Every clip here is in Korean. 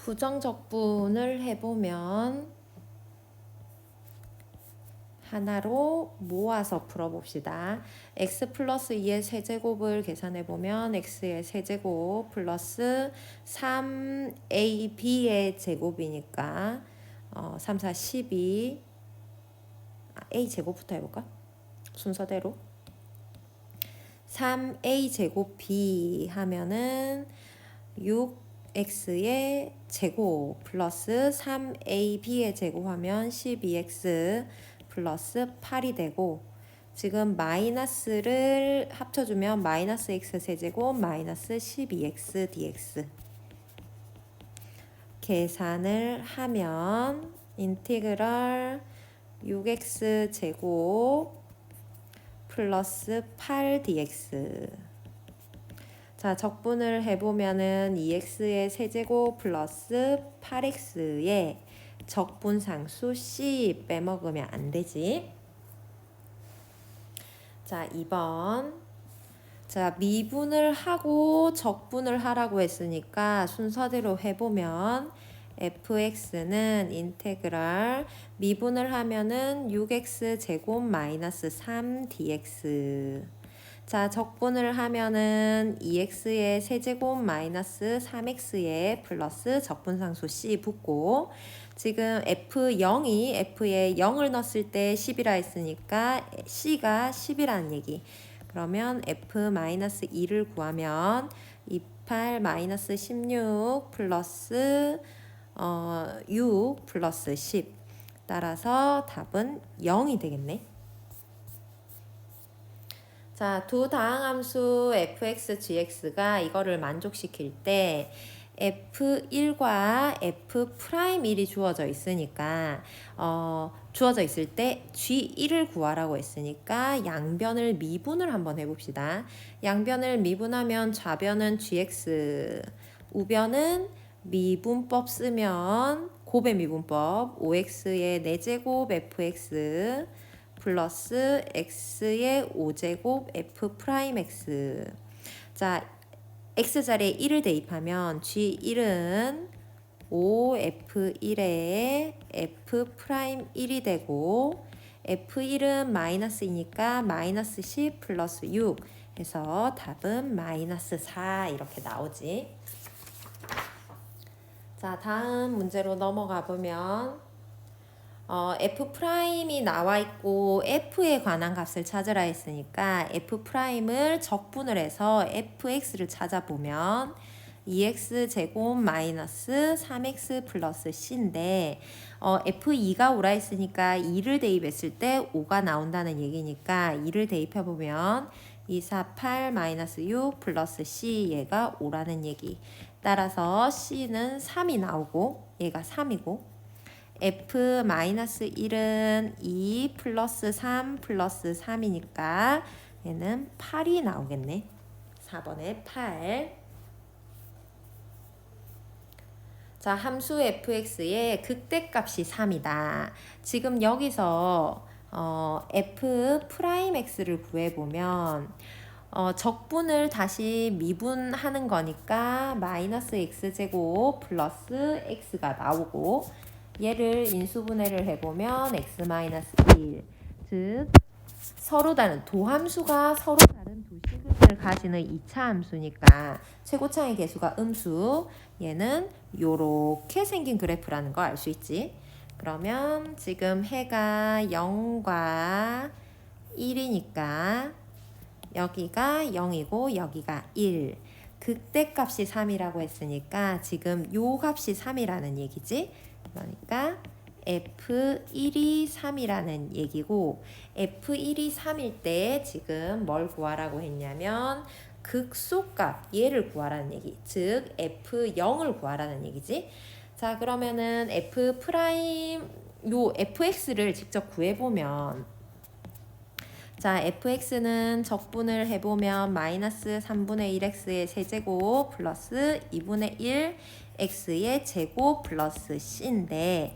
부정적분을 해보면 하나로 모아서 풀어봅시다. x 플러스 2의 세제곱을 계산해보면 x의 세제곱 플러스 3ab의 제곱이니까 3, 4, 12 a 제곱부터 해볼까? 순서대로 3a 제곱 b 하면은 6x의 제곱 플러스 3ab의 제곱하면 12x 플러스 8이 되고, 지금 마이너스를 합쳐주면 마이너스 x 세제곱 마이너스 12x dx 계산을 하면 인티그럴 6x 제곱 플러스 8 dx. 자, 적분을 해보면은 2x의 세제곱 플러스 8x의 적분상수 c 빼먹으면 안 되지. 자, 2번. 자, 미분을 하고 적분을 하라고 했으니까 순서대로 해보면 fx는 인테그랄 미분을 하면은 6x 제곱 마이너스 3 dx. 자, 적분을 하면은 2x의 세제곱 마이너스 3x의 플러스 적분상수 c 붙고, 지금 f0이 f에 0을 넣었을 때 10이라 했으니까 c가 10이라는 얘기. 그러면 f-2를 구하면 28-16 플러스 6 플러스 10. 따라서 답은 0이 되겠네. 자, 두 다항함수 fx, gx가 이거를 만족시킬 때 f1과 f'1이 주어져 있으니까 주어져 있을 때 g1을 구하라고 했으니까 양변을 미분을 한번 해봅시다. 양변을 미분하면 좌변은 gx, 우변은 미분법 쓰면 곱의 미분법 5x의 4제곱 fx 플러스 x의 5제곱 f'x. 자, x자리에 1을 대입하면 g1은 5f1에 f'1이 되고, f1은 마이너스이니까 마이너스 10 플러스 6 해서 답은 마이너스 4 이렇게 나오지. 자, 다음 문제로 넘어가 보면 f'이 나와 있고 f에 관한 값을 찾으라 했으니까 f'을 적분을 해서 fx를 찾아보면 2x 제곱 마이너스 3x 플러스 c인데 f2가 오라 했으니까 2를 대입했을 때 5가 나온다는 얘기니까 2를 대입해보면 2, 4, 8 마이너스 6 플러스 c 얘가 5라는 얘기. 따라서 c는 3이 나오고 얘가 3이고, f-1은 2 플러스 3 플러스 3이니까 얘는 8이 나오겠네. 4번에 8. 자, 함수 fx의 극대값이 3이다. 지금 여기서 f'x를 구해보면 적분을 다시 미분하는 거니까 마이너스 x제곱 플러스 x가 나오고, 얘를 인수분해를 해보면 x-1, 즉 서로 다른 도함수가 서로 다른 도식을 가지는 2차 함수니까 최고차의 개수가 음수, 얘는 요렇게 생긴 그래프라는 거 알 수 있지. 그러면 지금 해가 0과 1이니까 여기가 0이고 여기가 1. 극대값이 3이라고 했으니까 지금 요 값이 3이라는 얘기지. 그러니까 f1이 3이라는 얘기고, f1이 3일 때 지금 뭘 구하라고 했냐면 극소값 얘를 구하라는 얘기, 즉 f0을 구하라는 얘기지. 자, 그러면은 요 fx를 직접 구해보면, 자, fx는 적분을 해보면 마이너스 3분의 1x의 세제곱 플러스 2분의 1 x의 제곱 플러스 c인데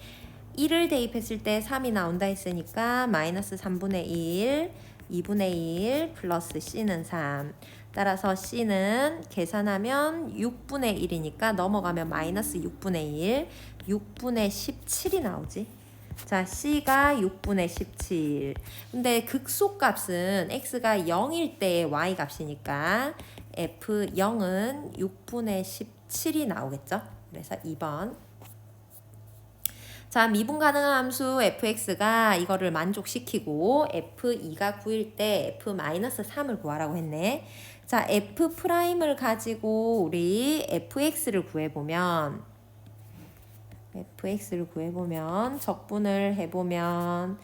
1을 대입했을 때 3이 나온다 했으니까 마이너스 3분의 1, 2분의 1 플러스 c는 3. 따라서 C는 계산하면 6분의 1이니까 넘어가면 마이너스 6분의 1, 6분의 17이 나오지. 자, C가 6분의 17. 근데 극소값은 X가 0일 때의 Y 값이니까 F0은 6분의 17이 나오겠죠. 그래서 2번. 자, 미분 가능한 함수 fx가 이거를 만족시키고 f2가 9일 때 f-3을 구하라고 했네. 자, f'을 가지고 우리 fx를 구해보면 적분을 해보면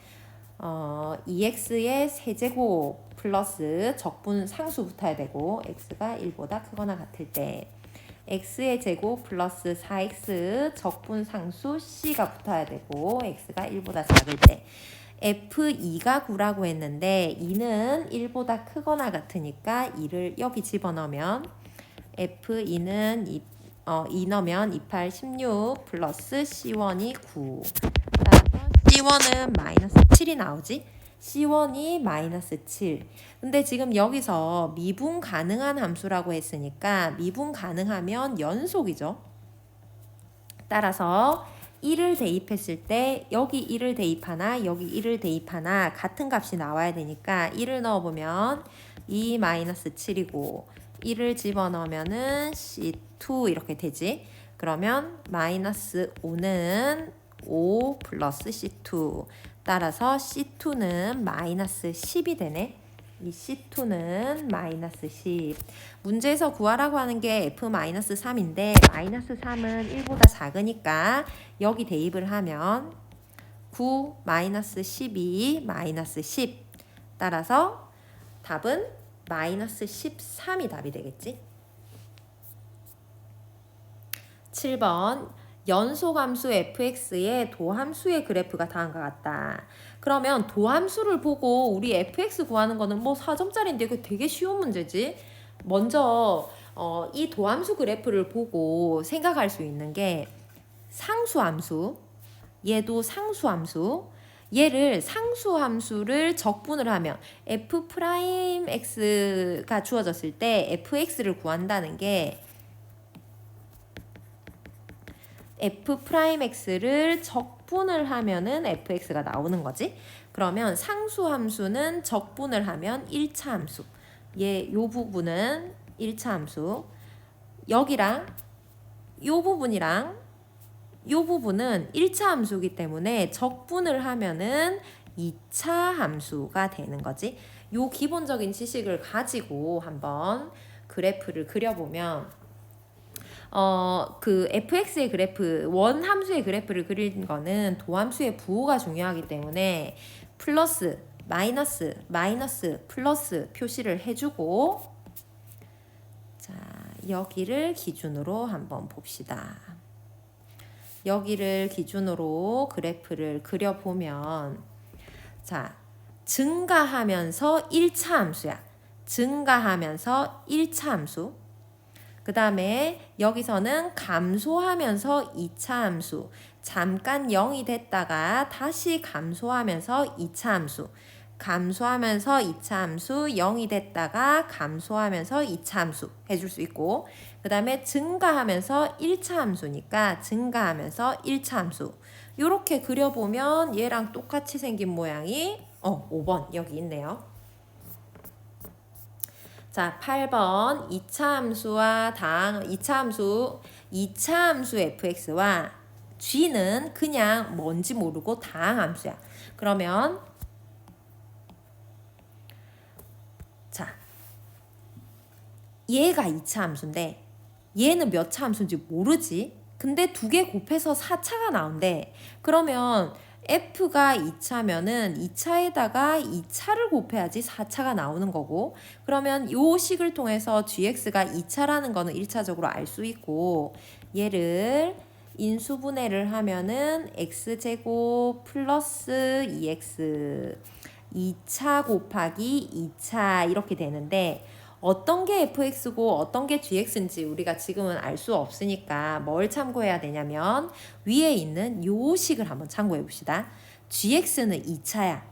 2x의 세제곱 플러스 적분 상수 붙어야 되고 x가 1보다 크거나 같을 때 x의 제곱 플러스 4x 적분 상수 c가 붙어야 되고 x가 1보다 작을 때 f2가 9라고 했는데 2는 1보다 크거나 같으니까 2를 여기 집어넣으면 f2는 2 넣으면 2, 8, 16 플러스 c1이 9. 따라서 c1은 마이너스 7이 나오지. c1이 마이너스 7. 근데 지금 여기서 미분 가능한 함수라고 했으니까 미분 가능하면 연속이죠. 따라서 1을 대입했을 때 여기 1을 대입하나 여기 1을 대입하나 같은 값이 나와야 되니까 1을 넣어보면 2 마이너스 7이고 1을 집어넣으면은 C2 이렇게 되지. 그러면 마이너스 5는 5 플러스 C2. 따라서 C2는 마이너스 10이 되네. 이 C2는 마이너스 10. 문제에서 구하라고 하는 게 F-3인데 마이너스 3은 1보다 작으니까 여기 대입을 하면 9 마이너스 12 마이너스 10. 따라서 답은 마이너스 13이 답이 되겠지. 7번 연소함수 fx의 도함수의 그래프가 다음과 같다. 그러면 도함수를 보고 우리 fx 구하는 거는 뭐 4점짜리인데 이거 되게 쉬운 문제지. 먼저 이 도함수 그래프를 보고 생각할 수 있는 게 상수함수, 얘도 상수함수, 얘를 상수함수를 적분을 하면 f'x가 주어졌을 때 fx를 구한다는 게 f'x를 적분을 하면은 fx가 나오는 거지. 그러면 상수함수는 적분을 하면 1차 함수. 요 부분은 1차 함수. 여기랑 요 부분이랑 요 부분은 1차 함수이기 때문에 적분을 하면은 2차 함수가 되는 거지. 요 기본적인 지식을 가지고 한번 그래프를 그려보면 그 fx의 그래프, 원함수의 그래프를 그리는 거는 도함수의 부호가 중요하기 때문에 플러스, 마이너스, 마이너스, 플러스 표시를 해주고 자, 여기를 기준으로 한번 봅시다. 여기를 기준으로 그래프를 그려보면 자, 증가하면서 1차 함수야. 증가하면서 1차 함수. 그 다음에 여기서는 감소하면서 2차 함수. 잠깐 0이 됐다가 다시 감소하면서 2차 함수. 감소하면서 2차 함수, 0이 됐다가 감소하면서 2차 함수 해줄 수 있고 그 다음에 증가하면서 1차 함수니까 증가하면서 1차 함수 요렇게 그려보면 얘랑 똑같이 생긴 모양이 5번 여기 있네요. 자, 8번 2차 함수와 2차 함수 fx와 g는 그냥 뭔지 모르고 다항 함수야. 그러면 자, 얘가 2차 함수인데 얘는 몇 차 함수인지 모르지. 근데 두 개 곱해서 4차가 나온대. 그러면 f가 2차면은 2차에다가 2차를 곱해야지 4차가 나오는 거고 그러면 요 식을 통해서 gx가 2차라는 거는 1차적으로 알 수 있고 얘를 인수분해를 하면은 x제곱 플러스 2x 2차 곱하기 2차 이렇게 되는데 어떤 게 fx고 어떤 게 gx인지 우리가 지금은 알 수 없으니까 뭘 참고해야 되냐면 위에 있는 요 식을 한번 참고해 봅시다. gx는 2차야.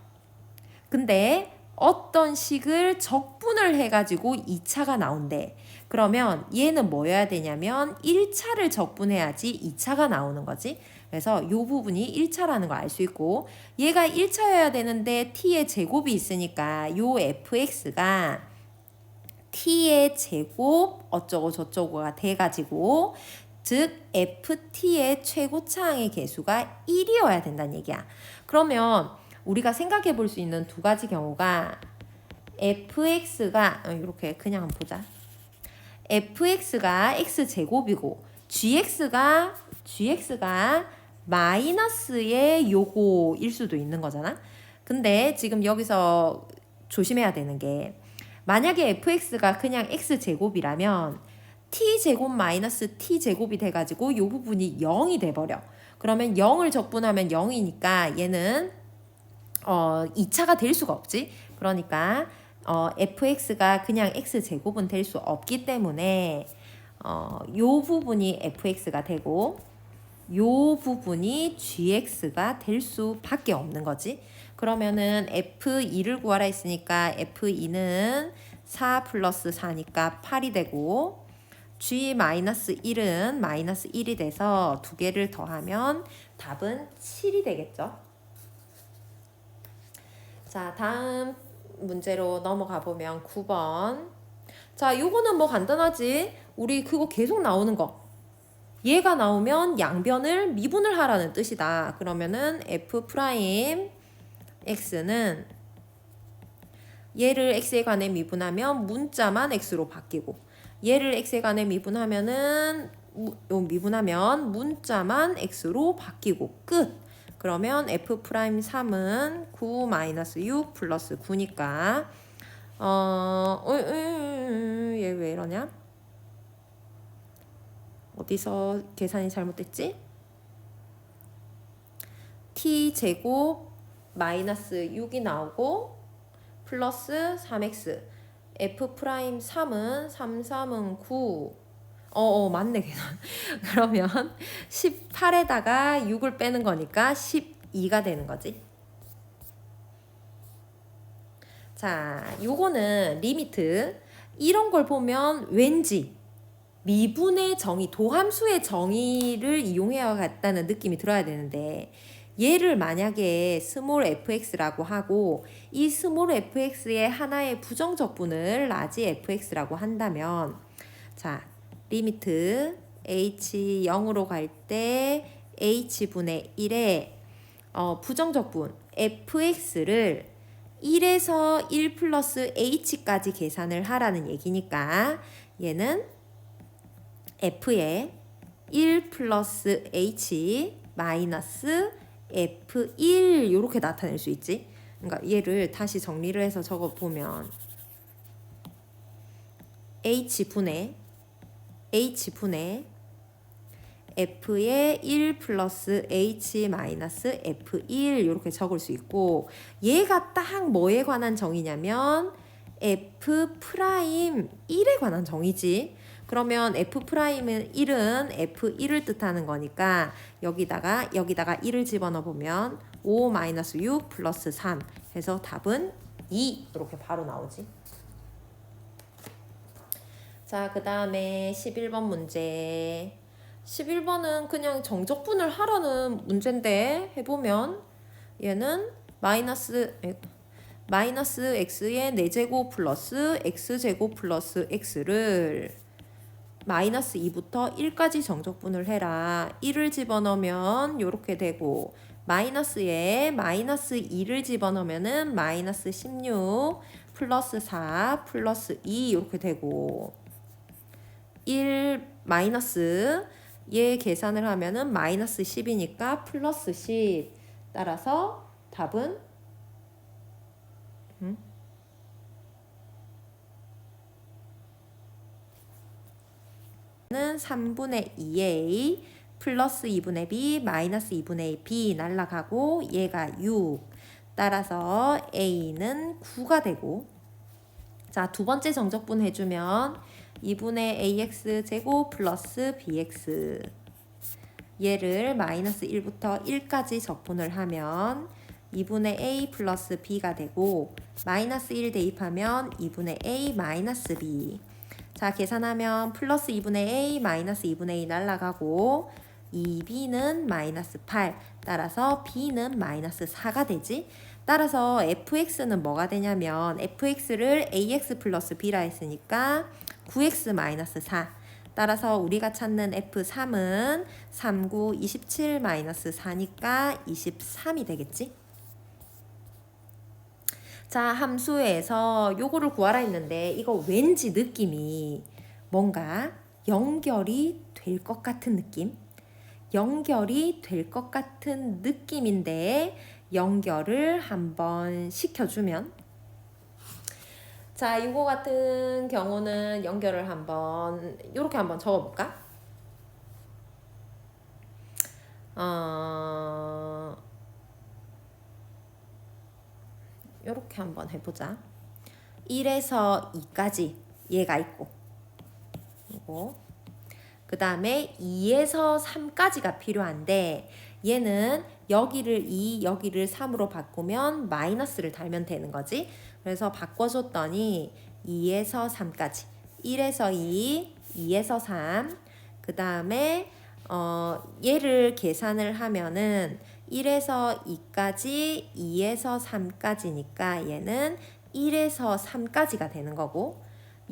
근데 어떤 식을 적분을 해가지고 2차가 나온대. 그러면 얘는 뭐여야 되냐면 1차를 적분해야지 2차가 나오는 거지. 그래서 이 부분이 1차라는 걸 알 수 있고, 얘가 1차여야 되는데 t의 제곱이 있으니까 요 fx가 t의 제곱 어쩌고 저쩌고가 돼가지고, 즉 ft의 최고차항의 개수가 1이어야 된다는 얘기야. 그러면 우리가 생각해 볼 수 있는 두 가지 경우가, fx가 이렇게 그냥 한번 보자. fx가 x제곱이고 gx가 마이너스의 요거일 수도 있는 거잖아. 근데 지금 여기서 조심해야 되는 게, 만약에 fx가 그냥 x제곱이라면 t제곱 마이너스 t제곱이 돼가지고 요 부분이 0이 돼버려. 그러면 0을 적분하면 0이니까 얘는 2차가 될 수가 없지. 그러니까 fx가 그냥 x제곱은 될 수 없기 때문에 요 부분이 fx가 되고 요 부분이 gx가 될 수밖에 없는 거지. 그러면은 f2를 구하라 했으니까 f2는 4 플러스 4니까 8이 되고, g-1은 마이너스 1이 돼서 두 개를 더하면 답은 7이 되겠죠. 자, 다음 문제로 넘어가 보면 9번. 자, 요거는 뭐 간단하지. 우리 그거 계속 나오는 거. 얘가 나오면 양변을 미분을 하라는 뜻이다. 그러면은 f 프라임 x는 얘를 x에 관해 미분하면 문자만 x로 바뀌고, 얘를 x에 관해 미분하면 문자만 x로 바뀌고 끝. 그러면 f 프라임 3은 9 마이너스 6 플러스 9니까 얘 왜 이러냐? 어디서 계산이 잘못됐지? t 제곱 마이너스 6이 나오고 플러스 3x, f 프라임 3은 3은 9. 맞네 계산. 그러면 18에다가 6을 빼는 거니까 12가 되는 거지. 자, 요거는 리미트. 이런 걸 보면 왠지 미분의 정의, 도함수의 정의를 이용해야겠다는 느낌이 들어야 되는데, 얘를 만약에 스몰 fx라고 하고 이 스몰 fx의 하나의 부정적분을 라지 fx라고 한다면, 자, 리미트 h 0으로 갈 때 h분의 1에 부정적분 fx를 1에서 1 플러스 h까지 계산을 하라는 얘기니까, 얘는 f에 1 플러스 h 마이너스 f1 이렇게 나타낼 수 있지. 그러니까 얘를 다시 정리를 해서 적어보면 h분의 f의 1 플러스 h 마이너스 f1 이렇게 적을 수 있고, 얘가 딱 뭐에 관한 정의냐면 f 프라임 1에 관한 정의지. 그러면 f 프라임은 1은 f1을 뜻하는 거니까 여기다가 1을 집어넣어 보면 5 마이너스 6 플러스 3 해서 답은 2 이렇게 바로 나오지. 자, 그 다음에 11번 문제. 11번은 그냥 정적분을 하라는 문제인데, 해보면 얘는 마이너스 x의 4제곱 플러스 x제곱 플러스 x를 마이너스 2부터 1까지 정적분을 해라. 1을 집어넣으면 이렇게 되고, 마이너스에 마이너스 2를 집어넣으면은 마이너스 16 플러스 4 플러스 2 이렇게 되고, 1 마이너스 얘 계산을 하면은 마이너스 10이니까 플러스 10. 따라서 답은 는 3분의 2a 플러스 2분의 b 마이너스 2분의 b 날라가고 얘가 6. 따라서 a는 9가 되고, 자, 두 번째 정적분 해주면 2분의 ax 제곱 플러스 bx, 얘를 마이너스 1부터 1까지 적분을 하면 2분의 a 플러스 b가 되고, 마이너스 1 대입하면 2분의 a 마이너스 b. 자, 계산하면 플러스 2분의 a 마이너스 2분의 a 날라가고 2b는 마이너스 8. 따라서 b는 마이너스 4가 되지. 따라서 fx는 뭐가 되냐면 fx를 ax 플러스 b라 했으니까 9x 마이너스 4. 따라서 우리가 찾는 F3은 3, 9, 27 마이너스 4니까 23이 되겠지? 자, 함수에서 요거를 구하라 했는데 이거 왠지 느낌이 뭔가 연결이 될 것 같은 느낌? 연결이 될 것 같은 느낌인데 연결을 한번 시켜주면 자, 이거 같은 경우는 연결을 한번 이렇게 한번 적어볼까? 이렇게 한번 해보자. 1에서 2까지 얘가 있고 그리고 그 다음에 2에서 3까지가 필요한데 얘는 여기를 2, 여기를 3으로 바꾸면 마이너스를 달면 되는 거지. 그래서 바꿔줬더니 2에서 3까지 1에서 2, 2에서 3 그 다음에 얘를 계산을 하면은 1에서 2까지 2에서 3까지니까 얘는 1에서 3까지가 되는 거고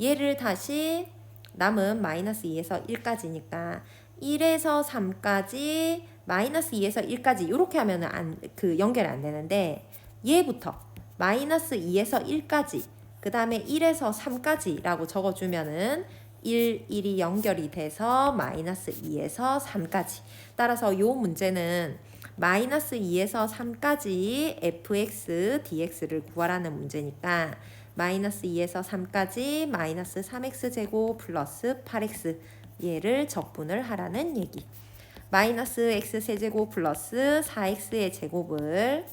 얘를 다시 남은 마이너스 2에서 1까지니까 1에서 3까지 마이너스 2에서 1까지 이렇게 하면은 연결이 안 되는데 얘부터 마이너스 2에서 1까지 그 다음에 1에서 3까지 라고 적어주면은 1이 연결이 돼서 마이너스 2에서 3까지. 따라서 요 문제는 마이너스 2에서 3까지 fx, dx를 구하라는 문제니까 마이너스 2에서 3까지 마이너스 3x 제곱 플러스 8x 얘를 적분을 하라는 얘기. 마이너스 x 세제곱 플러스 4x의 제곱을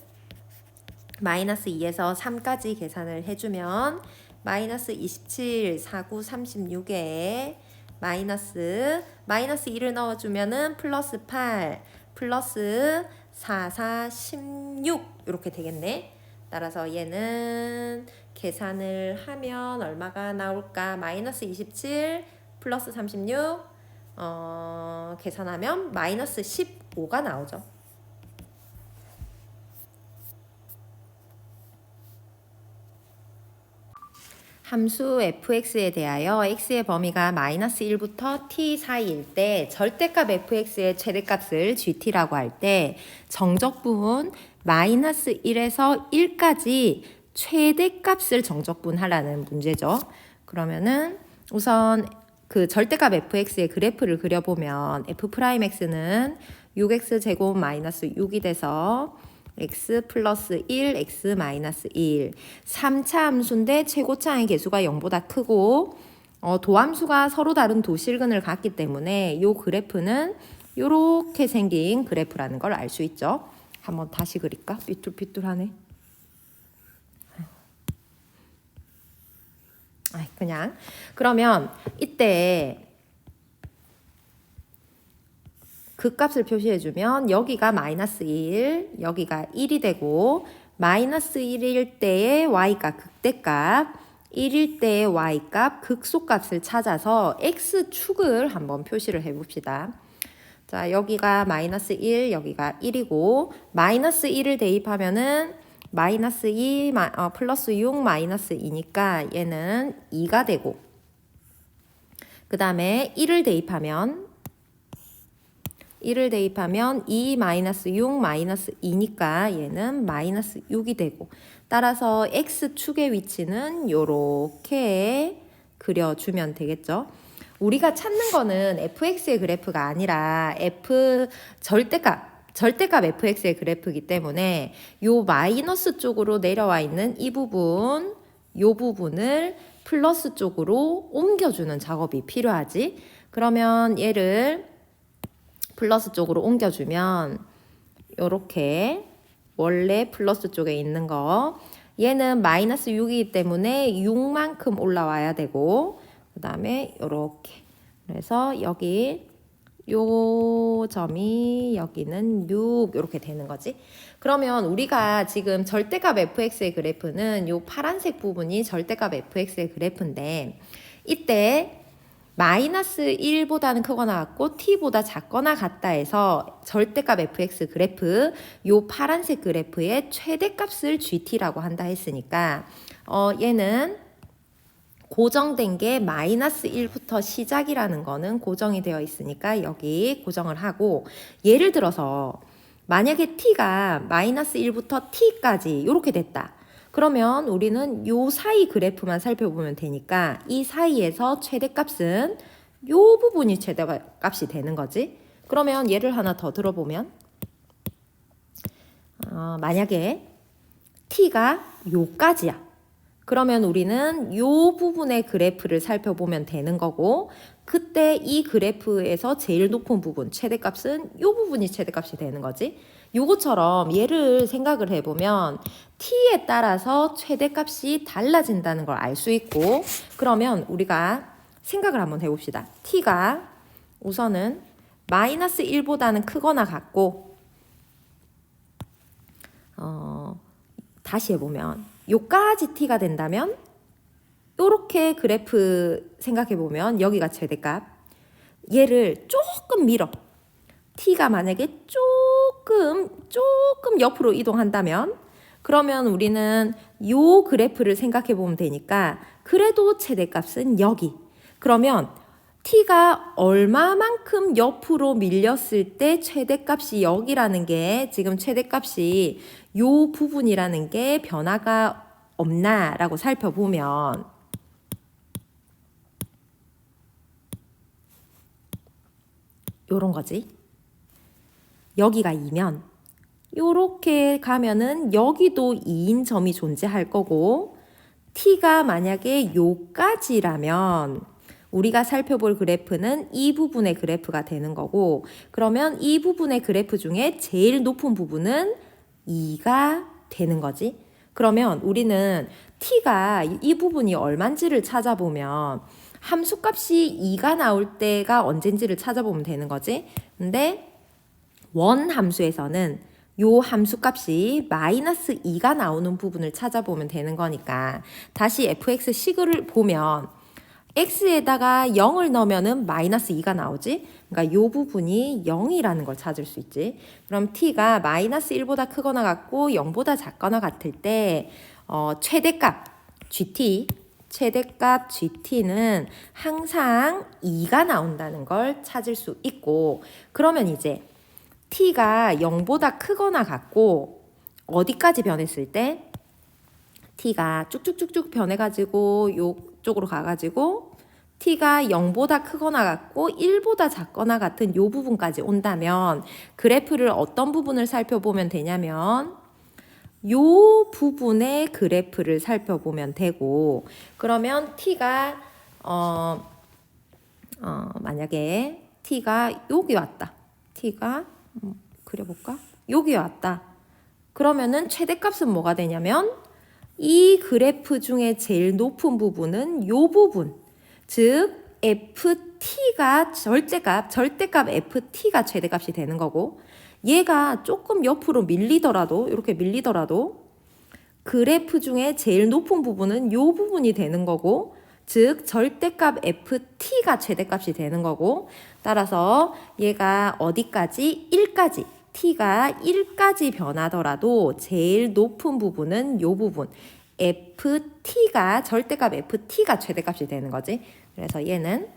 마이너스 2에서 3까지 계산을 해주면 마이너스 27, 49, 36에 마이너스 1을 넣어주면은 플러스 8, 플러스 4, 4, 16 이렇게 되겠네. 따라서 얘는 계산을 하면 얼마가 나올까? 마이너스 27 플러스 36 계산하면 마이너스 15가 나오죠. 함수 fx에 대하여 x의 범위가 마이너스 1부터 t 사이일 때 절대값 fx의 최대값을 gt라고 할 때 정적분 마이너스 1에서 1까지 최대값을 정적분하라는 문제죠. 그러면은 우선 그 절대값 fx의 그래프를 그려보면 f'x는 6x 제곱 마이너스 6이 돼서 x 플러스 1, x 마이너스 1. 3차 함수인데 최고차의 개수가 0보다 크고 도함수가 서로 다른 도실근을 갖기 때문에 이 그래프는 이렇게 생긴 그래프라는 걸 알 수 있죠. 한번 다시 그릴까? 삐뚤삐뚤하네. 그냥 그러면 이때 그 값을 표시해주면 여기가 마이너스 1, 여기가 1이 되고 마이너스 1일 때의 y값 극대값, 1일 때의 y값 극소값을 찾아서 x축을 한번 표시를 해봅시다. 자, 여기가 마이너스 1, 여기가 1이고 마이너스 1을 대입하면은 마이너스 2, 플러스 6, 마이너스 2니까 얘는 2가 되고 그 다음에 1을 대입하면 2 마이너스 6 마이너스 2니까 얘는 마이너스 6이 되고 따라서 x축의 위치는 요렇게 그려주면 되겠죠. 우리가 찾는 거는 fx의 그래프가 아니라 절대값 fx의 그래프이기 때문에 요 마이너스 쪽으로 내려와 있는 이 부분, 요 부분을 플러스 쪽으로 옮겨주는 작업이 필요하지. 그러면 얘를 플러스 쪽으로 옮겨주면 이렇게 원래 플러스 쪽에 있는 거 얘는 마이너스 6이기 때문에 6만큼 올라와야 되고 그 다음에 이렇게 그래서 여기 요 점이 여기는 6 이렇게 되는 거지. 그러면 우리가 지금 절대값 fx의 그래프는 요 파란색 부분이 절대값 fx의 그래프인데 이때 마이너스 1보다는 크거나 같고 t보다 작거나 같다 해서 절대값 fx 그래프 요 파란색 그래프의 최대값을 gt라고 한다 했으니까 얘는 고정된 게 마이너스 1부터 시작이라는 거는 고정이 되어 있으니까 여기 고정을 하고 예를 들어서 만약에 t가 마이너스 1부터 t까지 이렇게 됐다. 그러면 우리는 요 사이 그래프만 살펴보면 되니까 이 사이에서 최대값은 요 부분이 최대값이 되는 거지. 그러면 예를 하나 더 들어보면 만약에 t가 요까지야. 그러면 우리는 요 부분의 그래프를 살펴보면 되는 거고 그때 이 그래프에서 제일 높은 부분 최대값은 요 부분이 최대값이 되는 거지. 요거처럼 얘를 생각을 해보면 t에 따라서 최대값이 달라진다는 걸 알 수 있고 그러면 우리가 생각을 한번 해봅시다. t가 우선은 마이너스 1보다는 크거나 같고 다시 해보면 요까지 t가 된다면 요렇게 그래프 생각해보면 여기가 최대값 얘를 조금 밀어 t가 만약에 조금 옆으로 이동한다면 그러면 우리는 요 그래프를 생각해보면 되니까 그래도 최대값은 여기 그러면 t가 얼마만큼 옆으로 밀렸을 때 최대값이 여기라는 게 지금 최대값이 요 부분이라는 게 변화가 없나라고 살펴보면 요런 거지. 여기가 2면 요렇게 가면은 여기도 2인 점이 존재할 거고 t가 만약에 요까지라면 우리가 살펴볼 그래프는 이 부분의 그래프가 되는 거고 그러면 이 부분의 그래프 중에 제일 높은 부분은 2가 되는 거지. 그러면 우리는 t가 이 부분이 얼만지를 찾아보면 함수값이 2가 나올 때가 언젠지를 찾아보면 되는 거지. 근데 원 함수에서는 요 함수값이 마이너스 2가 나오는 부분을 찾아보면 되는 거니까 다시 fx 식을 보면 x에다가 0을 넣으면은 마이너스 2가 나오지. 그러니까 요 부분이 0이라는 걸 찾을 수 있지. 그럼 t가 마이너스 1보다 크거나 같고 0보다 작거나 같을 때 최대값 gt는 항상 2가 나온다는 걸 찾을 수 있고 그러면 이제 t가 0보다 크거나 같고 어디까지 변했을 때 t가 쭉쭉쭉쭉 변해가지고 요쪽으로 가가지고 t가 0보다 크거나 같고 1보다 작거나 같은 요 부분까지 온다면 그래프를 어떤 부분을 살펴보면 되냐면 요 부분의 그래프를 살펴보면 되고 그러면 t가 만약에 t가 여기 왔다. t가 그려볼까? 여기 왔다. 그러면은 최대값은 뭐가 되냐면 이 그래프 중에 제일 높은 부분은 요 부분 즉 ft가 절대값 ft가 최대값이 되는 거고 얘가 조금 옆으로 밀리더라도 이렇게 밀리더라도 그래프 중에 제일 높은 부분은 요 부분이 되는 거고 즉 절대값 ft가 최대값이 되는 거고 따라서 얘가 어디까지? 1까지 t가 1까지 변하더라도 제일 높은 부분은 요 부분 ft가 절대값 ft가 최대값이 되는 거지. 그래서 얘는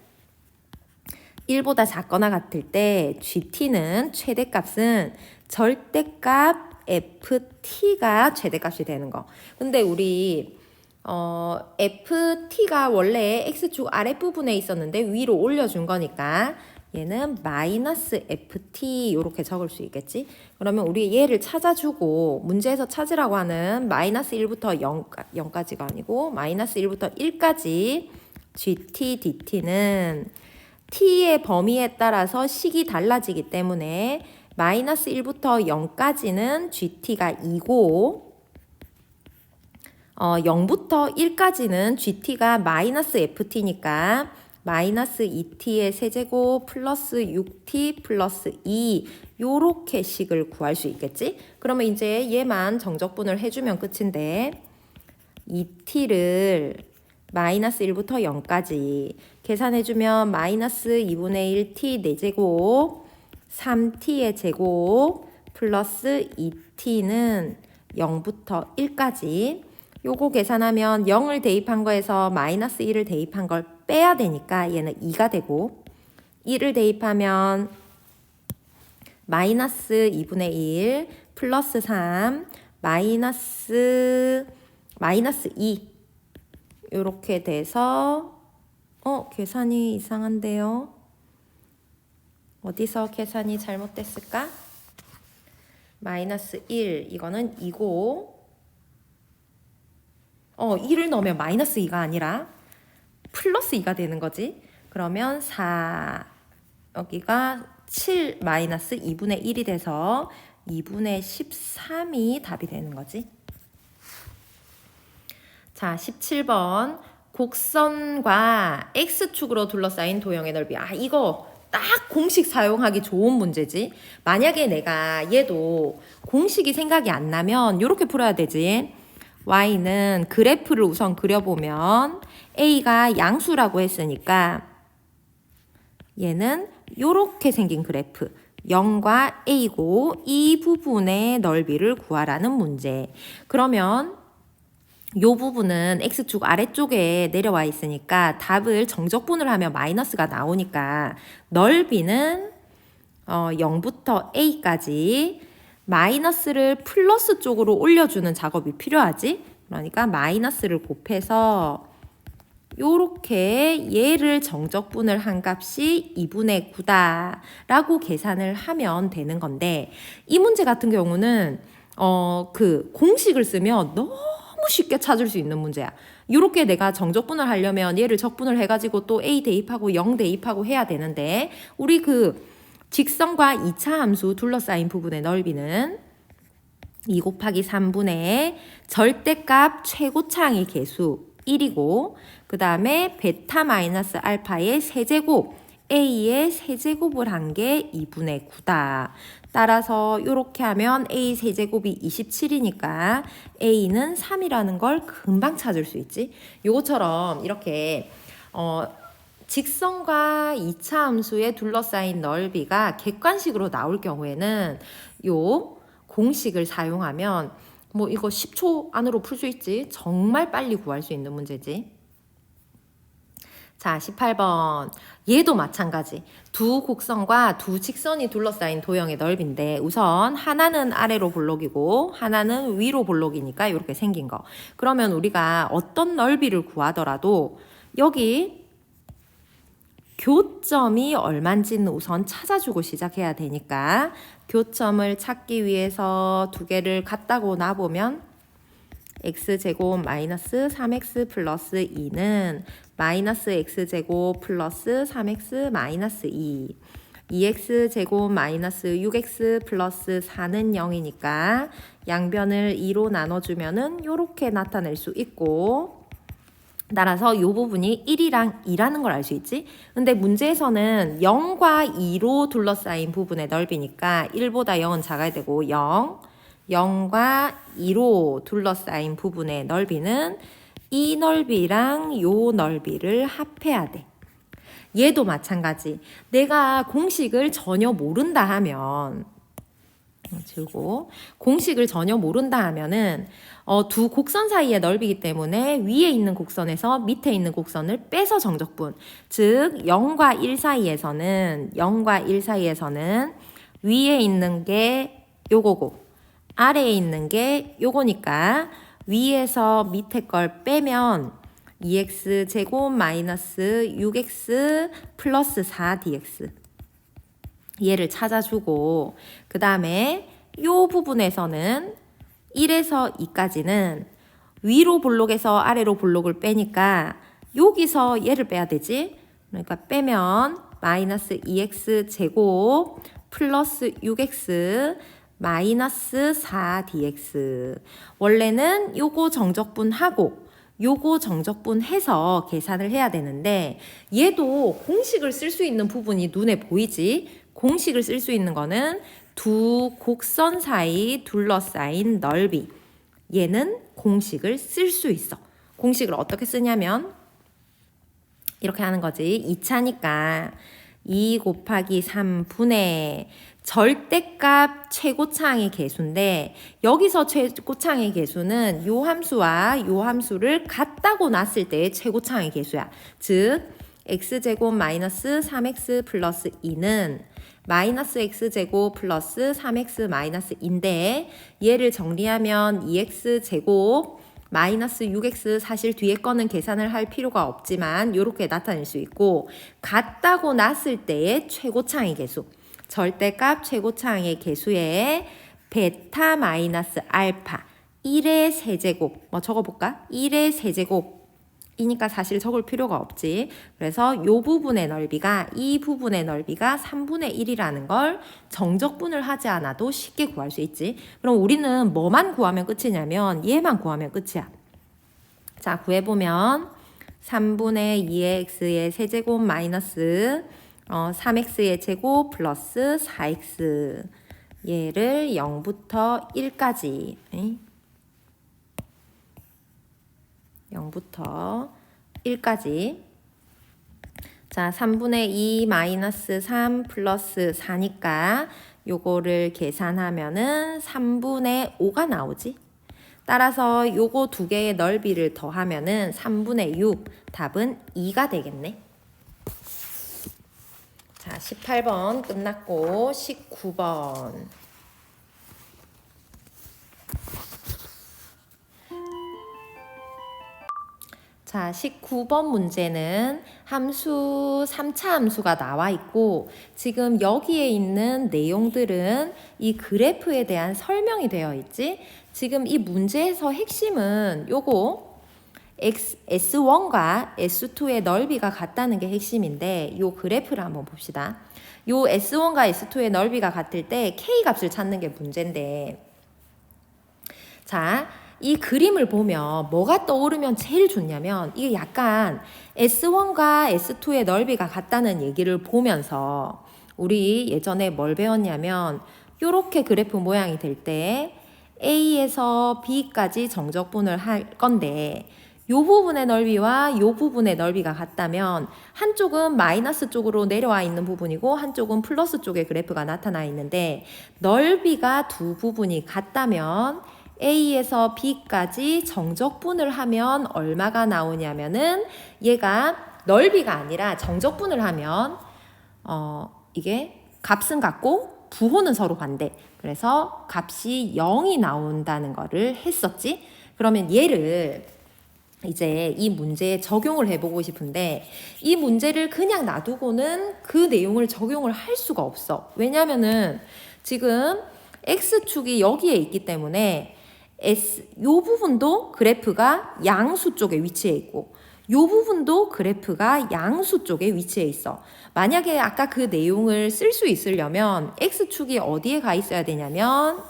1보다 작거나 같을 때 gt는 최대값은 절대값 ft가 최대값이 되는 거. 근데 우리 ft가 원래 x축 아랫부분에 있었는데 위로 올려준 거니까 얘는 마이너스 ft 이렇게 적을 수 있겠지. 그러면 우리 얘를 찾아주고 문제에서 찾으라고 하는 마이너스 1부터 0까지가 아니고 마이너스 1부터 1까지 gt dt는 t의 범위에 따라서 식이 달라지기 때문에 마이너스 1부터 0까지는 gt가 2고 0부터 1까지는 gt가 마이너스 ft니까 마이너스 2t의 세제곱 플러스 6t 플러스 2 요렇게 식을 구할 수 있겠지? 그러면 이제 얘만 정적분을 해주면 끝인데 2t를 마이너스 1부터 0까지 계산해주면 마이너스 2분의 1 t 4제곱 3t의 제곱 플러스 2t는 0부터 1까지 요거 계산하면 0을 대입한 거에서 마이너스 1을 대입한 걸 빼야 되니까 얘는 2가 되고 1을 대입하면 마이너스 2분의 1 플러스 3 마이너스 2 요렇게 돼서 계산이 이상한데요. 어디서 계산이 잘못됐을까? 마이너스 1 이거는 2고 1을 넣으면 마이너스 2가 아니라 플러스 2가 되는 거지. 그러면 4 여기가 7 마이너스 2분의 1이 돼서 2분의 13이 답이 되는 거지. 자, 17번 곡선과 X축으로 둘러싸인 도형의 넓이. 이거 딱 공식 사용하기 좋은 문제지. 만약에 내가 얘도 공식이 생각이 안 나면 이렇게 풀어야 되지. Y는 그래프를 우선 그려보면 A가 양수라고 했으니까 얘는 이렇게 생긴 그래프 0과 A고 이 부분의 넓이를 구하라는 문제. 그러면 이 부분은 X축 아래쪽에 내려와 있으니까 답을 정적분을 하면 마이너스가 나오니까 넓이는 0부터 A까지 마이너스를 플러스 쪽으로 올려주는 작업이 필요하지. 그러니까 마이너스를 곱해서 요렇게 얘를 정적분을 한 값이 2분의 9다 라고 계산을 하면 되는 건데 이 문제 같은 경우는 그 공식을 쓰면 너무 쉽게 찾을 수 있는 문제야. 이렇게 내가 정적분을 하려면 얘를 적분을 해가지고 또 A 대입하고 0 대입하고 해야 되는데 우리 그 직선과 2차 함수 둘러싸인 부분의 넓이는 2 곱하기 3분의 절대값 최고차항의 개수 1이고 그 다음에 베타 마이너스 알파의 세제곱 A의 세제곱을 한 게 2분의 9다. 따라서 이렇게 하면 A 세제곱이 27이니까 A는 3이라는 걸 금방 찾을 수 있지. 요것처럼 이렇게 직선과 2차 함수에 둘러싸인 넓이가 객관식으로 나올 경우에는 요 공식을 사용하면 뭐 이거 10초 안으로 풀 수 있지. 정말 빨리 구할 수 있는 문제지. 자, 18번. 얘도 마찬가지. 두 곡선과 두 직선이 둘러싸인 도형의 넓이인데 우선 하나는 아래로 볼록이고 하나는 위로 볼록이니까 이렇게 생긴 거. 그러면 우리가 어떤 넓이를 구하더라도 여기 교점이 얼만지는 우선 찾아주고 시작해야 되니까 교점을 찾기 위해서 두 개를 갖다고 놔보면 x제곱 마이너스 3x 플러스 2는 마이너스 x제곱 플러스 3x 마이너스 2 2x제곱 마이너스 6x 플러스 4는 0이니까 양변을 2로 나눠주면은 이렇게 나타낼 수 있고 따라서 이 부분이 1이랑 2라는 걸 알 수 있지. 근데 문제에서는 0과 2로 둘러싸인 부분의 넓이니까 1보다 0은 작아야 되고 0과 2로 둘러싸인 부분의 넓이는 이 넓이랑 요 넓이를 합해야 돼. 얘도 마찬가지. 내가 공식을 전혀 모른다 하면 지우고 공식을 전혀 모른다 하면은 두 곡선 사이의 넓이기 때문에 위에 있는 곡선에서 밑에 있는 곡선을 빼서 정적분. 즉 0과 1 사이에서는 위에 있는 게 요거고 아래에 있는 게 요거니까 위에서 밑에 걸 빼면 2x 제곱 마이너스 6x 플러스 4dx 얘를 찾아주고 그 다음에 요 부분에서는 1에서 2까지는 위로 볼록에서 아래로 볼록을 빼니까 여기서 얘를 빼야 되지. 그러니까 빼면 마이너스 2x 제곱 플러스 6x 마이너스 4dx 원래는 요거 정적분하고 요거 정적분 해서 계산을 해야 되는데 얘도 공식을 쓸 수 있는 부분이 눈에 보이지? 공식을 쓸 수 있는 거는 두 곡선 사이 둘러싸인 넓이. 얘는 공식을 쓸 수 있어. 공식을 어떻게 쓰냐면 이렇게 하는 거지. 2차니까 2 곱하기 3분의 절대값 최고차항의 개수인데 여기서 최고차항의 개수는 요 함수와 요 함수를 같다고 놨을 때의 최고차항의 개수야. 즉 x제곱 마이너스 3x 플러스 2는 마이너스 x제곱 플러스 3x 마이너스 2인데 얘를 정리하면 2x제곱 마이너스 6x 사실 뒤에 거는 계산을 할 필요가 없지만 이렇게 나타낼 수 있고 같다고 놨을 때의 최고차항의 개수 절대값 최고차항의 개수에 베타 마이너스 알파 1의 세제곱 뭐 적어볼까? 1의 세제곱 이니까 사실 적을 필요가 없지. 그래서 요 부분의 넓이가 이 부분의 넓이가 3분의 1이라는 걸 정적분을 하지 않아도 쉽게 구할 수 있지. 그럼 우리는 뭐만 구하면 끝이냐면 얘만 구하면 끝이야. 자, 구해보면 3분의 2의 x의 세제곱 마이너스 3x의 제곱 플러스 4x 얘를 0부터 1까지 0부터 1까지 자 3분의 2 마이너스 3 플러스 4니까 요거를 계산하면은 3분의 5가 나오지. 따라서 요거 두 개의 넓이를 더하면은 3분의 6 답은 2가 되겠네. 자 18번 끝났고 19번 자, 19번 문제는 함수 3차 함수가 나와 있고 지금 여기에 있는 내용들은 이 그래프에 대한 설명이 되어 있지. 지금 이 문제에서 핵심은 요거 S1과 S2의 넓이가 같다는 게 핵심인데 요 그래프를 한번 봅시다. 요 S1과 S2의 넓이가 같을 때 K 값을 찾는 게 문제인데 자, 이 그림을 보면 뭐가 떠오르면 제일 좋냐면 이게 약간 S1과 S2의 넓이가 같다는 얘기를 보면서 우리 예전에 뭘 배웠냐면 요렇게 그래프 모양이 될 때 A에서 B까지 정적분을 할 건데 요 부분의 넓이와 요 부분의 넓이가 같다면 한쪽은 마이너스 쪽으로 내려와 있는 부분이고 한쪽은 플러스 쪽의 그래프가 나타나 있는데 넓이가 두 부분이 같다면 A에서 B까지 정적분을 하면 얼마가 나오냐면은 얘가 넓이가 아니라 정적분을 하면 이게 값은 같고 부호는 서로 반대. 그래서 값이 0이 나온다는 거를 했었지. 그러면 얘를 이제 이 문제에 적용을 해보고 싶은데 이 문제를 그냥 놔두고는 그 내용을 적용을 할 수가 없어. 왜냐면은 지금 X축이 여기에 있기 때문에 요 부분도 그래프가 양수 쪽에 위치해 있고 요 부분도 그래프가 양수 쪽에 위치해 있어. 만약에 아까 그 내용을 쓸 수 있으려면 X축이 어디에 가 있어야 되냐면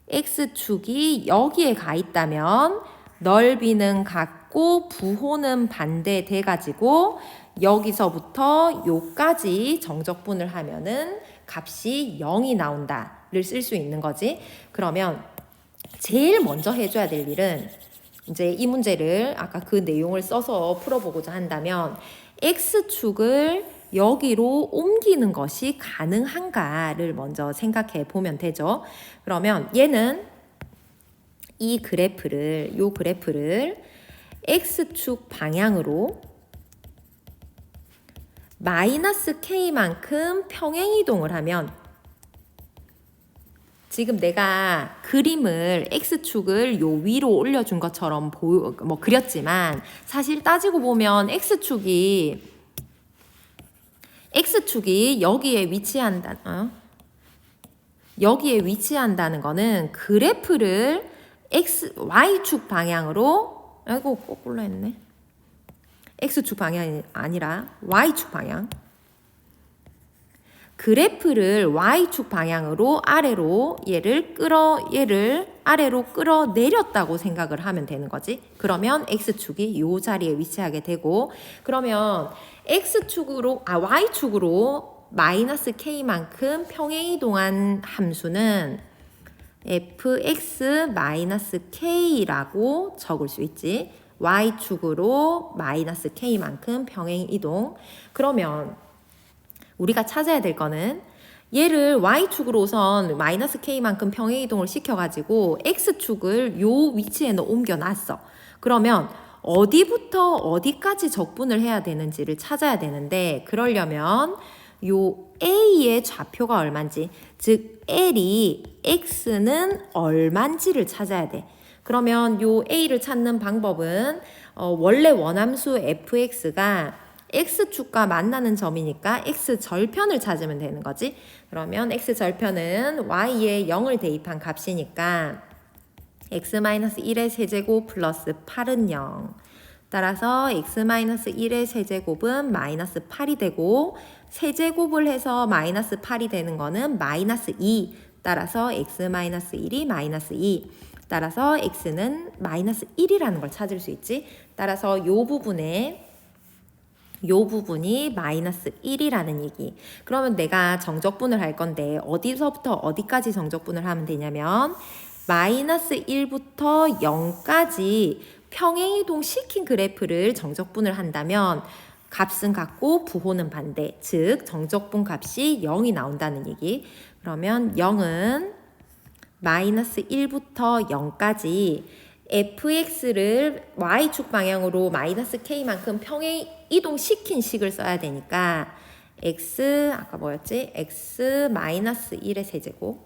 X축이 여기에 가 있다면 넓이는 같고 부호는 반대돼 가지고 여기서부터 요까지 정적분을 하면은 값이 0이 나온다를 쓸 수 있는 거지. 그러면 제일 먼저 해줘야 될 일은 이제 이 문제를 아까 그 내용을 써서 풀어보고자 한다면 X축을 여기로 옮기는 것이 가능한가를 먼저 생각해 보면 되죠. 그러면 얘는 이 그래프를 요 그래프를 X축 방향으로 마이너스 K만큼 평행이동을 하면 지금 내가 그림을 X축을 요 위로 올려준 것처럼 그렸지만 사실 따지고 보면 X축이 여기에 위치한다는 거는 그래프를 Y축 방향으로 아이고 거꾸로 했네. X축 방향이 아니라 Y축 방향. 그래프를 Y축 방향으로 아래로 얘를 아래로 끌어내렸다고 생각을 하면 되는 거지. 그러면 X축이 요 자리에 위치하게 되고, 그러면 Y축으로 마이너스 K만큼 평행이동한 함수는 fx-k라고 적을 수 있지. y축으로 마이너스 k만큼 평행이동. 그러면 우리가 찾아야 될 거는 얘를 y축으로 우선 마이너스 k만큼 평행이동을 시켜가지고 x축을 요 위치에는 옮겨놨어. 그러면 어디부터 어디까지 적분을 해야 되는지를 찾아야 되는데, 그러려면 요 A의 좌표가 얼만지, 즉 L이 X는 얼만지를 찾아야 돼. 그러면 요 A를 찾는 방법은 원래 원함수 fx가 X축과 만나는 점이니까 X절편을 찾으면 되는 거지. 그러면 X절편은 Y에 0을 대입한 값이니까 x-1의 세제곱 플러스 8은 0. 따라서 x-1의 세제곱은 마이너스 8이 되고, 세제곱을 해서 마이너스 8이 되는 거는 마이너스 2. 따라서 x-1이 마이너스 2. 따라서 x는 마이너스 1이라는 걸 찾을 수 있지. 따라서 요 부분이 마이너스 1이라는 얘기. 그러면 내가 정적분을 할 건데 어디서부터 어디까지 정적분을 하면 되냐면 마이너스 1부터 0까지 평행이동 시킨 그래프를 정적분을 한다면 값은 같고 부호는 반대. 즉 정적분 값이 0이 나온다는 얘기. 그러면 0은 마이너스 1부터 0까지 fx를 y축 방향으로 마이너스 k만큼 평행이동 시킨 식을 써야 되니까 x 아까 뭐였지? x 마이너스 1의 세제곱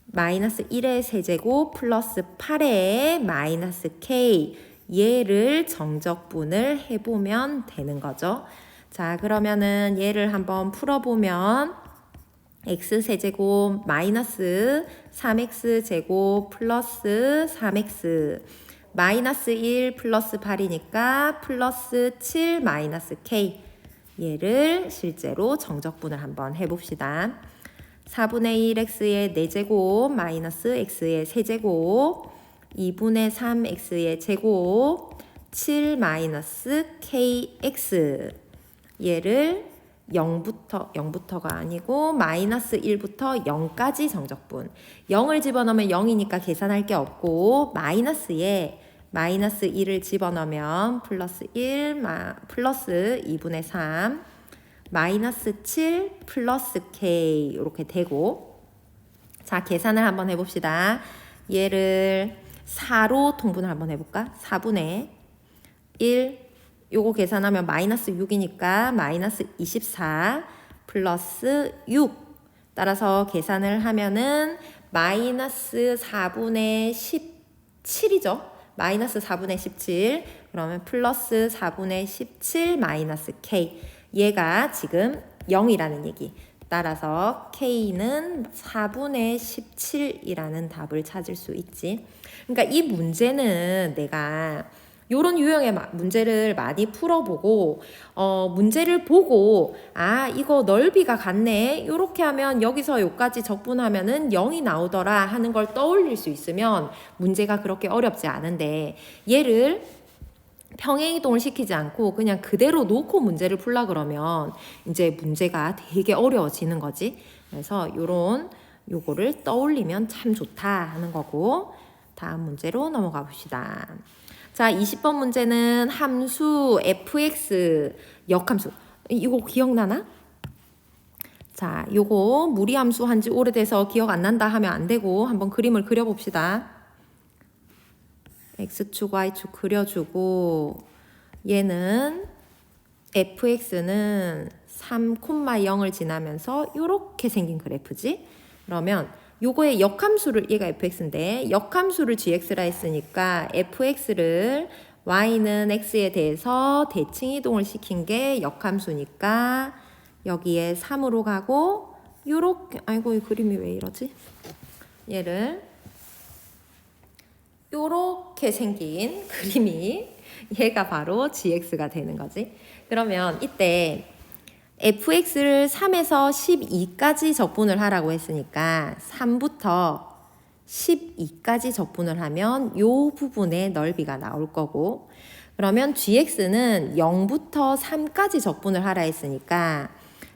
마이너스 1의 세제곱 플러스 8의 마이너스 k, 얘를 정적분을 해보면 되는 거죠. 자, 그러면은 얘를 한번 풀어보면 x세제곱 마이너스 3x제곱 플러스 3x 마이너스 1 플러스 8이니까 플러스 7 마이너스 k, 얘를 실제로 정적분을 한번 해봅시다. 4분의 1x의 4제곱 마이너스 x의 세제곱 2분의 3x의 제곱 7 마이너스 kx, 얘를 0부터가 아니고 마이너스 1부터 0까지 정적분. 0을 집어넣으면 0이니까 계산할 게 없고 마이너스에 마이너스 1을 집어넣으면 플러스 1 플러스 2분의 3 마이너스 7 플러스 k 이렇게 되고, 자 계산을 한번 해봅시다. 얘를 4로 통분을 한번 해볼까? 4분의 1 요거 계산하면 마이너스 6이니까 마이너스 24 플러스 6, 따라서 계산을 하면은 마이너스 4분의 17이죠. 마이너스 4분의 17, 그러면 플러스 4분의 17 마이너스 k, 얘가 지금 0이라는 얘기. 따라서 K는 4분의 17이라는 답을 찾을 수 있지. 그러니까 이 문제는 내가 요런 유형의 문제를 많이 풀어보고 문제를 보고 이거 넓이가 같네, 요렇게 하면 여기서 요까지 적분하면은 0이 나오더라 하는 걸 떠올릴 수 있으면 문제가 그렇게 어렵지 않은데, 얘를 평행이동을 시키지 않고 그냥 그대로 놓고 문제를 풀라 그러면 이제 문제가 되게 어려워지는 거지. 그래서 요거를 떠올리면 참 좋다 하는 거고, 다음 문제로 넘어가 봅시다. 자, 20번 문제는 함수 fx 역함수. 이거 기억나나? 자, 요거 무리함수 한지 오래돼서 기억 안 난다 하면 안 되고 한번 그림을 그려봅시다. x축, y축 그려주고, 얘는 fx는 3,0을 지나면서 이렇게 생긴 그래프지. 그러면 요거의 역함수를, 얘가 fx인데 역함수를 gx라 했으니까 fx를 y는 x에 대해서 대칭 이동을 시킨 게 역함수니까 여기에 3으로 가고, 요렇게, 아이고 이 그림이 왜 이러지? 얘를 요렇게 생긴 그림이 얘가 바로 gx가 되는 거지. 그러면 이때 fx를 3에서 12까지 적분을 하라고 했으니까 3부터 12까지 적분을 하면 요 부분의 넓이가 나올 거고, 그러면 gx는 0부터 3까지 적분을 하라 했으니까,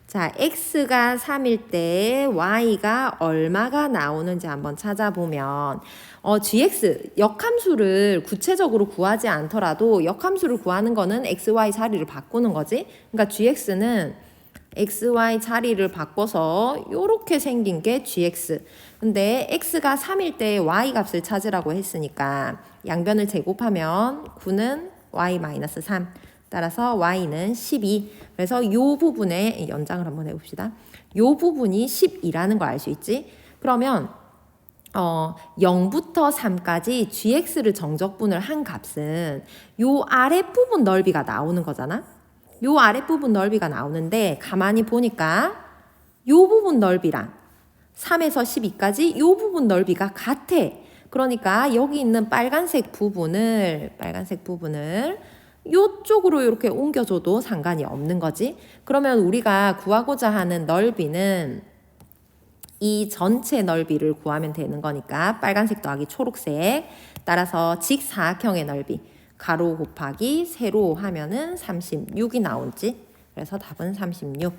자, x가 3일 때 y가 얼마가 나오는지 한번 찾아보면, gx 역함수를 구체적으로 구하지 않더라도 역함수를 구하는 거는 xy 자리를 바꾸는 거지. 그러니까 gx는 xy 자리를 바꿔서 요렇게 생긴 게 gx. 근데 x가 3일 때 y 값을 찾으라고 했으니까 양변을 제곱하면 9는 y-3. 따라서 y는 12. 그래서 요 부분에 연장을 한번 해봅시다. 요 부분이 12라는 걸 알 수 있지. 그러면 0부터 3까지 gx를 정적분을 한 값은 요 아랫부분 넓이가 나오는 거잖아. 요 아랫부분 넓이가 나오는데 가만히 보니까 요 부분 넓이랑 3에서 12까지 요 부분 넓이가 같아. 그러니까 여기 있는 빨간색 부분을 요쪽으로 이렇게 옮겨줘도 상관이 없는 거지. 그러면 우리가 구하고자 하는 넓이는 이 전체 넓이를 구하면 되는 거니까 빨간색 더하기 초록색. 따라서 직사각형의 넓이 가로 곱하기 세로 하면은 36이 나오지. 그래서 답은 36.